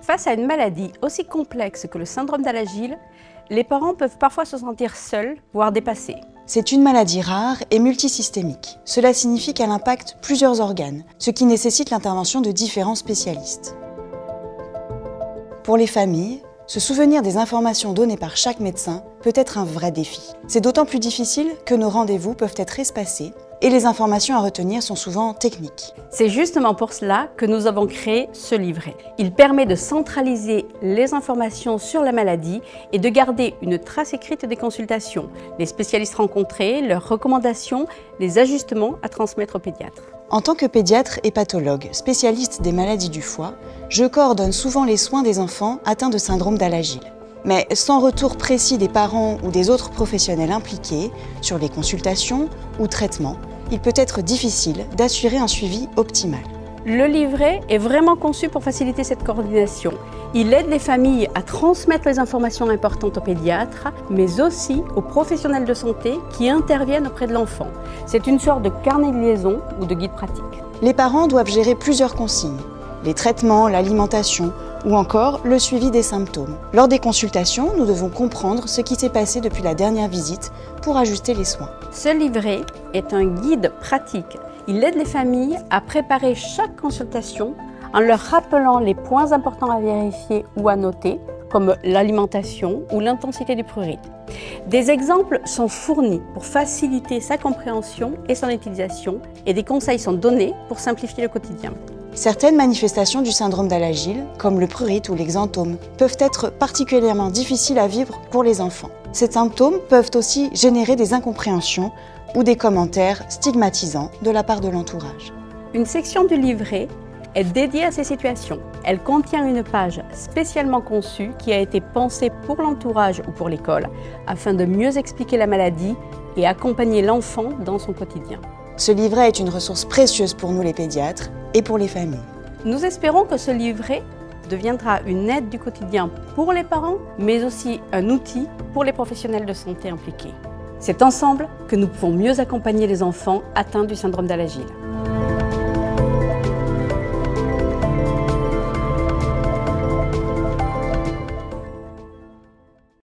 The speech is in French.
Face à une maladie aussi complexe que le syndrome d'Alagille, les parents peuvent parfois se sentir seuls, voire dépassés. C'est une maladie rare et multisystémique. Cela signifie qu'elle impacte plusieurs organes, ce qui nécessite l'intervention de différents spécialistes. Pour les familles, se souvenir des informations données par chaque médecin peut être un vrai défi. C'est d'autant plus difficile que nos rendez-vous peuvent être espacés et les informations à retenir sont souvent techniques. C'est justement pour cela que nous avons créé ce livret. Il permet de centraliser les informations sur la maladie et de garder une trace écrite des consultations, les spécialistes rencontrés, leurs recommandations, les ajustements à transmettre au pédiatre. En tant que pédiatre et pathologue, spécialiste des maladies du foie, je coordonne souvent les soins des enfants atteints de syndrome d'Alagille. Mais sans retour précis des parents ou des autres professionnels impliqués sur les consultations ou traitements, il peut être difficile d'assurer un suivi optimal. Le livret est vraiment conçu pour faciliter cette coordination. Il aide les familles à transmettre les informations importantes aux pédiatres, mais aussi aux professionnels de santé qui interviennent auprès de l'enfant. C'est une sorte de carnet de liaison ou de guide pratique. Les parents doivent gérer plusieurs consignes, les traitements, l'alimentation ou encore le suivi des symptômes. Lors des consultations, nous devons comprendre ce qui s'est passé depuis la dernière visite pour ajuster les soins. Ce livret est un guide pratique. Il aide les familles à préparer chaque consultation en leur rappelant les points importants à vérifier ou à noter, comme l'alimentation ou l'intensité du prurite. Des exemples sont fournis pour faciliter sa compréhension et son utilisation, et des conseils sont donnés pour simplifier le quotidien. Certaines manifestations du syndrome d'Alagille, comme le prurite ou l'exanthome, peuvent être particulièrement difficiles à vivre pour les enfants. Ces symptômes peuvent aussi générer des incompréhensions ou des commentaires stigmatisants de la part de l'entourage. Une section du livret est dédiée à ces situations. Elle contient une page spécialement conçue qui a été pensée pour l'entourage ou pour l'école afin de mieux expliquer la maladie et accompagner l'enfant dans son quotidien. Ce livret est une ressource précieuse pour nous les pédiatres et pour les familles. Nous espérons que ce livret deviendra une aide du quotidien pour les parents, mais aussi un outil pour les professionnels de santé impliqués. C'est ensemble que nous pouvons mieux accompagner les enfants atteints du syndrome d'Alagille.